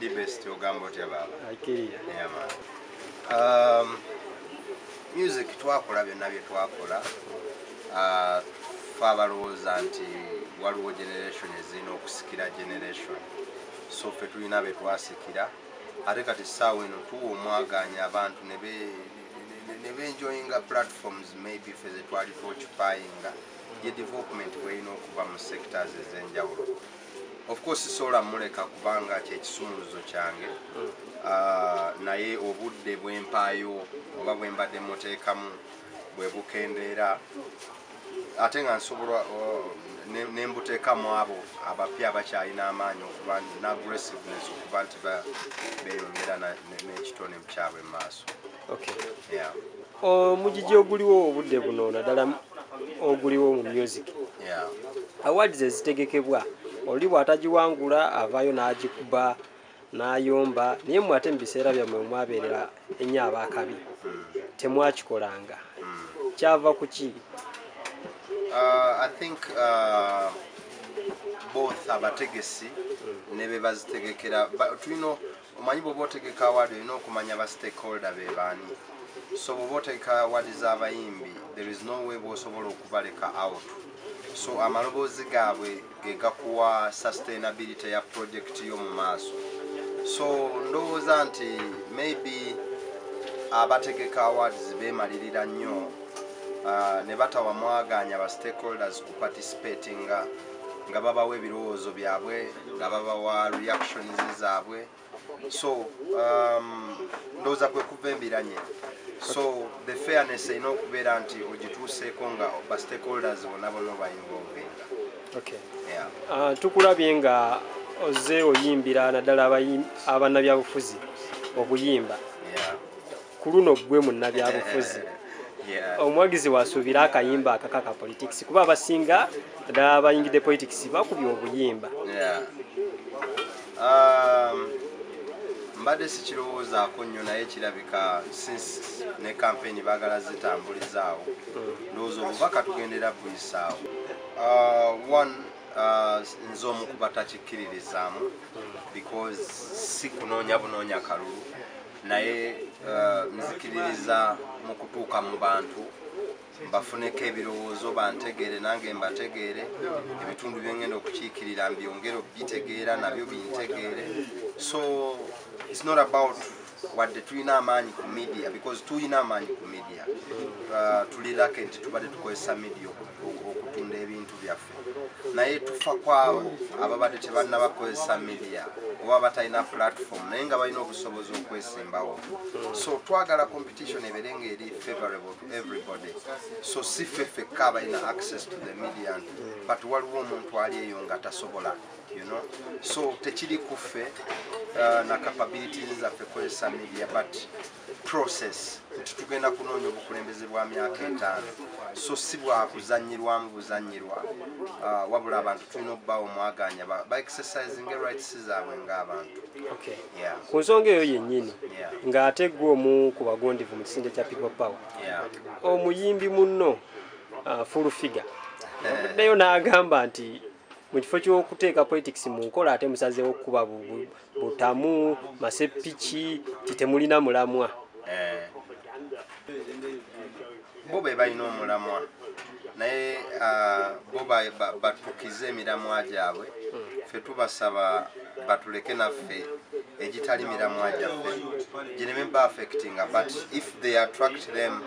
Ndi best ogamba otya baba? Akiriya. Yeah man. Music twakola byonna bye twakola. Fa balowooza nti waliwo generation ezirina okusikira generation. So ffe tulina be twasikira. Ate kati essaawa eno tuwa omwaganya abantu ne enjoyinga platforms maybe ffe ze twali occupyinga ye development bw'erina okuva mu sectors ez'enjawulo. Of course sola muleka kubanga kyekisumuluzo kyange naye obudde bw'empaayo oba bwe mbadde muteekamu bwe bukendeera ate nga nsobola ne mbuteekamu abo abapya abakyalina amaanyi okuba n'aggressiveness okuba nti beeyongera n'ekitone kyabwe mu maaso. Okay. Yeah. Omugigi oguliwo obudde buno naddala oguliwo mu music. Yeah. Awards ezitegekebwa oli bw'atagiwangula avaayo n'agikuba n'ayomba naye mmwe ate mu biseera byammwe mwabeerera ennyo abaakabi temwakikolanga kyava ku ki? I think both abategesi ne be bazitegekera tulina omanyi bw'oba otegeka award olina okumanya ba stakeholder be baani. So bw'oba otegeka award z'abayimbi there is no way bw'osobola okubaleka out. So amaloboozi gaabwe ge gakuwa sustainability ya project y'omu maaso. So ndowooza nti maybe abategeka awards beemalirira nnyo ne batawa mwaganya ba stakeholders ku participating nga babawa ebirowoozo byabwe nga babawa reactions zaabwe. So ndowooza kwe kuva embiranye. So the fairness erina okubeera nti ogituuseeko nga ba stakeholders bonna ba involvinga. Okay. Yeah. Tukulabye nga ozze oyimbira naddala abannabyabufuzi okuyimba. Yeah. Ku luno gwe munnabyabufuzi. Yeah. Omuwagizi wasuubira akayimba akaka politics kuba abasinga naddala abayingidde politics bakubye obuyimba. Yeah. Mbadde sikirowoozaako nnyo naye kirabika since ne campaign baagala zitambulizaawo ndowooza obubaka tugendera buyisaawo. One nze omu ku batakikkiririzaamu because si kunoonya bunoonya kalulu naye nzikiririza mu kutuuka mu bantu bafuneko ebirowoozo bantegeere nange mbategeere ebitundu byengenda okukiikirira mbyongere okubitegeera nabyo bintegeere. So it's not about wadde tulina amaanyi ku media because tulina amaanyi ku media. Tuli lucky nti tubadde tukozesa media okutunda ebintu byaffe naye tufa kwabo ababadde tebannaba kukozesa media oba batalina platform naye nga balina obusobozi okwesimbawo. So twagala competition ebeere ng'eri favorable to everybody. So si ffekka abalina access to the media but waliwo omuntu ali eyo nga tasobola. You know, so tekiri kuffe na capabilities zaffe kukozesa media but process tugenda kunoonya obukulembeze bwa myaka 5. So si bwa kuzanyirwamu buzanyirwa wabula abantu tulina okubawo omwaganya ba exercising rights zaabwe ng'abantu. Okay. Yeah. Ku nsonga eyo yennyini Yeah. ng'ate gwe omu ku bagondivu mu kisinde kya People Power. Yeah. Omuyimbi munno full figure avuddeyo n'agamba nti mu kifo ky'okuteeka politics mu nkola ate musazeewo okuba butamu masepiki titemulina mulamwa. Bo be balina omulamwa naye bo batukize emiramwa gyabwe. Ffe tubasaba batuleke naffe egitali miramwa gyaffe gireme ba affectinga but if they attract them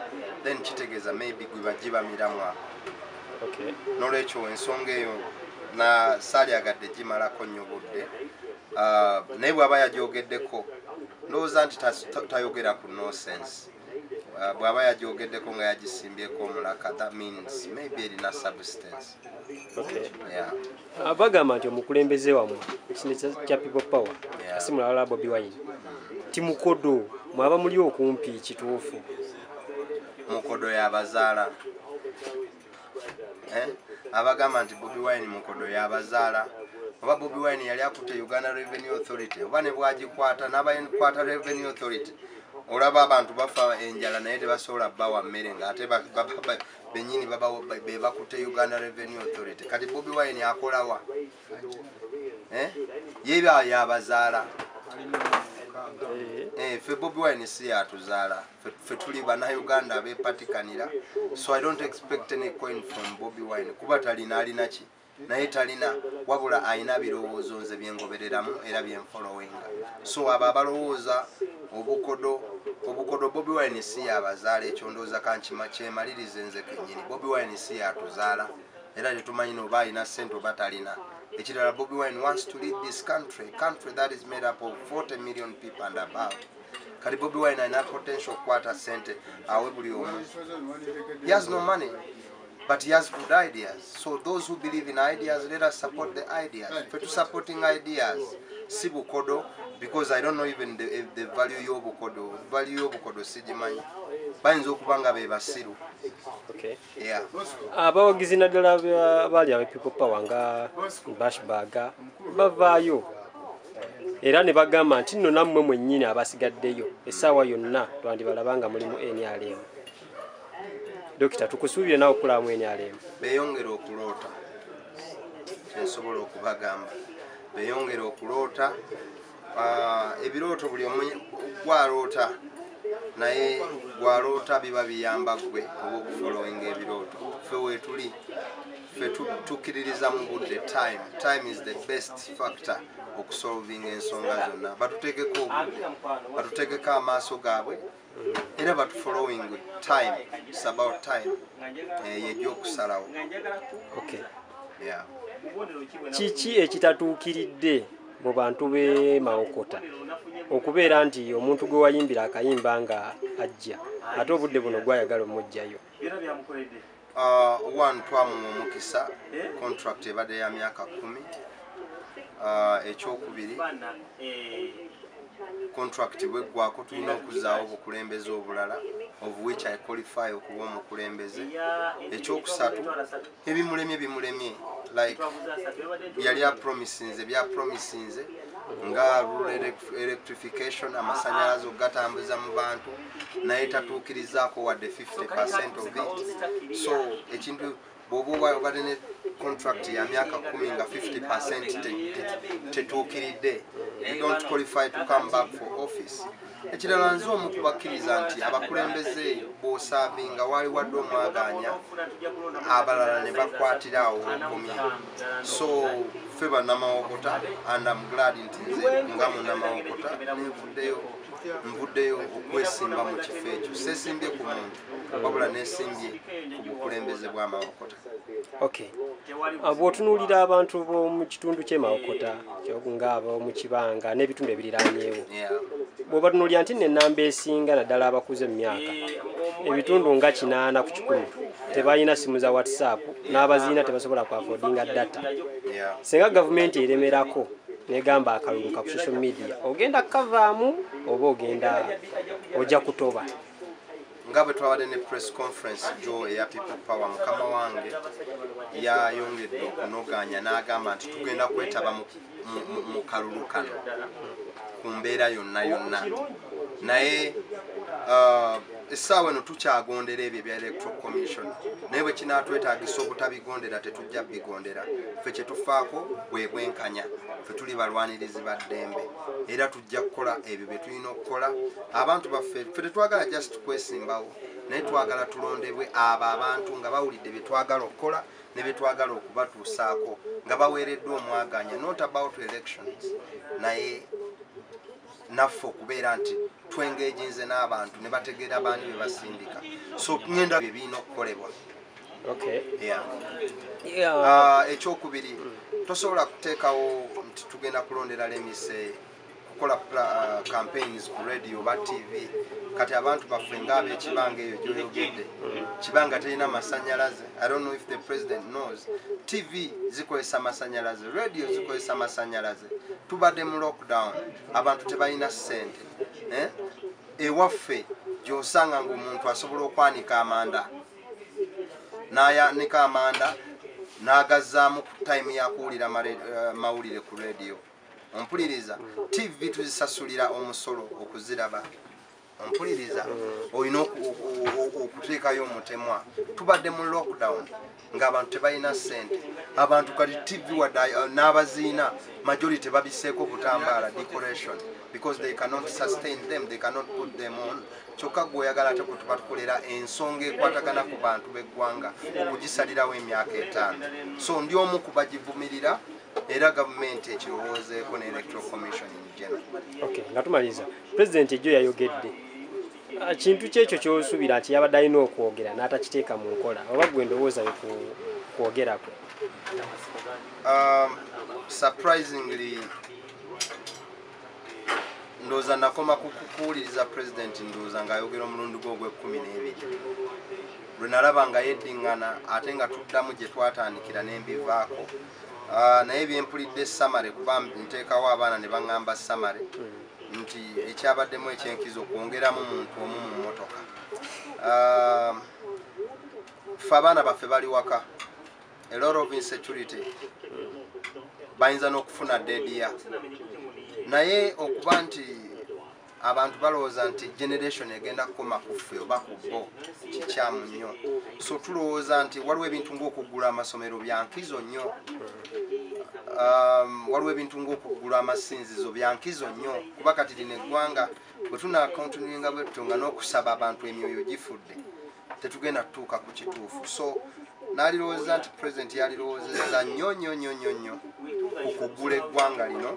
then kitegeeza maybe gwe bagiba miramwa. Okay. N'olwekyo ensonga eyo na saalyagadde gimalako nnyo budde naye bw'aba yagyogeddeko ndowooza nti tayogera ku nonsense. Bw'aba yagyogeddeko nga yagisimbyeko omulaka that means maybe erina substance. Okay. Yeah. Bagamba nti omukulembeze wammwe ekisinde kya People Power kasi mulala Bobi Wine timukodo mwaba muli okumpi kituufu. Mukodo y'abazaala. Abagamba nti Bobi Wine mukodo y'abazaala oba Bobi Wine yali akutte Uganda Revenue Authority oba ne bwagikwata n'abakwata Revenue Authority olaba abantu bafa enjala naye tebasobola bawa mmere ng'ate bennyini be bakutte Uganda Revenue Authority. Kati Bobi Wine akolawa yeba y'abazaala Ffe Bobi Wine si yatuzaala, ffe tuli bannayuganda abeepatikanira, so I don't expect any coin from Bobi Wine kuba talina alina ki naye talina wabula alina birowoozo nze byengobereramu era byenfolowinga. So abo abalowooza obukodo Bobi Wine si yabazaala, ekyo ndowooza kyemalirize nze kennyini. Bobi Wine si yatuzaala era tetumanyi noba alina ssente oba talina. Ekirala, Bobi Wine wants to lead this country that is made up of 40 million people and above. Kati Bobi Wine alina potential okukwata ssente awe buli omu. He has no money, but he has good ideas. So those who believe in ideas, let us support the ideas. For supporting ideas, si bukodo, because I don't know even the value y'obukodo. Value y'obukodo sigimanyi. Bayinza okuba nga be basiru. Okay. Yeah. Abawagizi naddala baali aba People Power nga Bashbaga bavaayo era ne bagamba nti nno nammwe mwennyini abasigaddeyo essaawa yonna twandibalaba nga mulimu NRM. Dokita, tukusuubire nawe okulaamu NRM. Beeyongera okuloota. Kyensobola okubagamba. Beeyongera okuloota. Ebirooto buli omu gwaloota naye gwaloota biba biyamba gwe oba okufolowinga ebirooto. Ffe weetuli, ffe tukkiririza mu budde. Time is the best factor okusolvinga ensonga zonna. Batuteekeko obudde, batuteekeko amaaso gaabwe era batufollowing time. It's about time. Yejja okusalawo. Okay. Yeah. Kiki ekitatuukiridde mu bantu b'e Mawokota okubeera nti omuntu gwe wayimbira akayimba nga ajja ate obudde buno gwayagala omujjayo? One, twamuwa omukisa, contract ebadde ya myaka 10. Ekyokubiri, contract bweggwako tulina okuzaawo obukulembeze obulala, of which I qualify okuba omukulembeze. Ekyokusatu, ebimulemye like yali byapromisinze nga rural electrification, amasanyalaze okugatambuza mu bantu, naye tatuukirizaako wadde 50% of it. So ekintu bw'oba obadde ne contract ya myaka 10 nga 50% tetuukiridde, you don't qualify to come back for office. Ekirala, nze omu kubakkiriza nti abakulembeze bw'osaabinga wali wadde omwaganya abalala ne bakwatirawo obukomi. So ffe bannamawokota, and I'm glad nti nze nga munnamawokota nvuddeyo okwesimba mu kifo ekyo. Seesimbye ku muntu wabula neesimbye ku bukulembeze bw'amawokota. Okay. Bw'otunuulira abantu b'omu kitundu ky'e Mawokota ng'ab'omu Kibanga n'ebitundu ebiriraanyeewo, bw'obatunuulira nti n'ennamba esinga naddala abakuze mu myaka, ebitundu nga 80 ku 100 tebalina simu za WhatsApp n'abaziina tebasobola kuafodinga data. Singa gavumenti eremerako negamba akalulu ka ku social media, ogenda kukavaamu oba ojja kutoba? Nga bwe twabadde ne press conference jo eya People Power, mukama wange yayongedde okunoganya n'agamba nti tugenda kwetaba mu kalulu kano ku mbeera yonna, naye essaawa eno tukyagondera ebyo ebya Electoral Commission, naye bwe kinaatwetaagisa obutabigondera tetujja bigondera. Ffe kye tufaako bwe bwenkanya, ffe tuli balwanirizi ba ddembe era tujja kukola ebyo bye tulina okukola. Abantu baffe ffe tetwagala just kwesimbawo, naye twagala tulondebwe abo abantu nga bawulidde bye twagala okukola ne bye twagala okubatuusaako nga baweereddwa omwaganya, not about elections, naye naffe okubeera nti twengeginze n'abantu ne bategeera baani be basindika. So ngenda bye birina okukolebwa. Okay. Yeah. Ekyokubiri, tosobola kuteekawo nti tugenda kulondera lemise kukola campaigns ku radio ba TV. Kati abantu baffe ng'ab'ekibanga eyo gy'oyogedde, Kibanga terina masanyalaze. I don't know if the president knows. TV zikozesa masanyalaze, radio zikozesa masanyalaze. Tubadde mu lockdown, abantu tebalina ssente. Ewaffe gy'osanga ng'omuntu asobola okwanika amanda, n'ayanika amanda n'agazzaamu ku time yakuwulira mawulire ku radio. Ompuliriza, TV tuzisasulira omusolo okuziraba. ompuliriza olina okuteekayo omutemwa tubadde mu lockdown ng'abantu tebalina ssente abantu kati tv wadde n'abaziina majority babiseeko butambaala decoration because they cannot sustain them, they cannot put them on. Kyokka gweoyagala ate kwe tuba tukolera ensonga ekwatagana ku bantu b'eggwanga okugisalirawo emyaka 5 so ndi omu kubagivumirira era gavumenti ekirowoozeeko ne electoral commission in general. Okay, nga tumaliza president ejjo yayogedde kintu kyekyo kyosuubira nti yabadde alina okwogera n'atakiteeka mu nkola oba gwe ndowooza kwogerako? Surprisingly ndowooza nakoma kukuwuliriza president ndowooza ng'ayogera omulundi gwe ogw'e12 lwe nalaba nga yeddiŋŋana ate nga tuddamu gye twatandikira n'embivaako naye byempulidde samare kuba nteekawo abaana ne baŋŋamba samare nti ekyabaddemu ekyenkizo kwongeramu muntu omu mu mmotoka. Ffe abaana baffe bali waka a lot of insecurity bayinza n'okufuna dedia naye okuba nti abantu balowooza nti generation egenda kukoma ku ffe oba ku bo kikyamu nnyo so tulowooza nti waliwo ebintu ng'okuggula amasomero byankizo nnyo waliwo ebintu ng'okuggula amasinzizo byankizo nnyo kuba kati lino eggwanga bwe tunaakontinuinga bwetutyo nga n'okusaba abantu emyoyo gifudde tetugenda tutuuka ku kituufu so n'alirowooza nti president yalirowoozezza nnyo okuggula eggwanga lino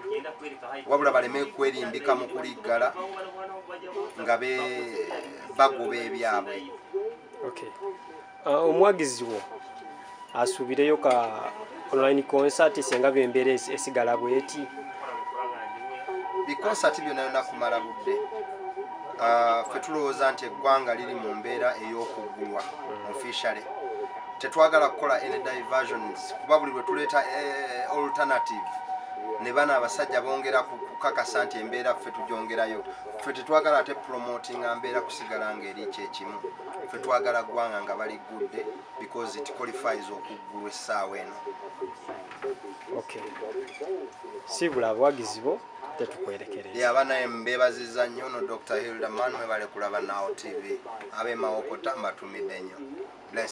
wabula baleme kwerimbika mu kuliggala nga bagoba ebyabwe. Omwagizi wo asuubireyo ka online concert senga byembeera esigala bweti? Bikonsati byonna kumala budde ffe tulowooza nti eggwanga liri mu mbeera ey'okuggulwa officially tetwagala kukola any diversions kuba buli lwe tuleeta alternative ne bana abasajja bongera kukakasa nti embeera ffe tugyongerayo ffe tetwagala ate promotinga mbeera kusigala ng'eri kyekimu ffe twagala ggwanga nga baligudde because it qualifies okuggulwa essaawa eno. Sibula abawagizi bo tetukwerekereza abana mbeebazizza nnyo no Dr. Hilda Manwe bale kulaba Now TV ab'e Mawokota mbatumidde nnyo.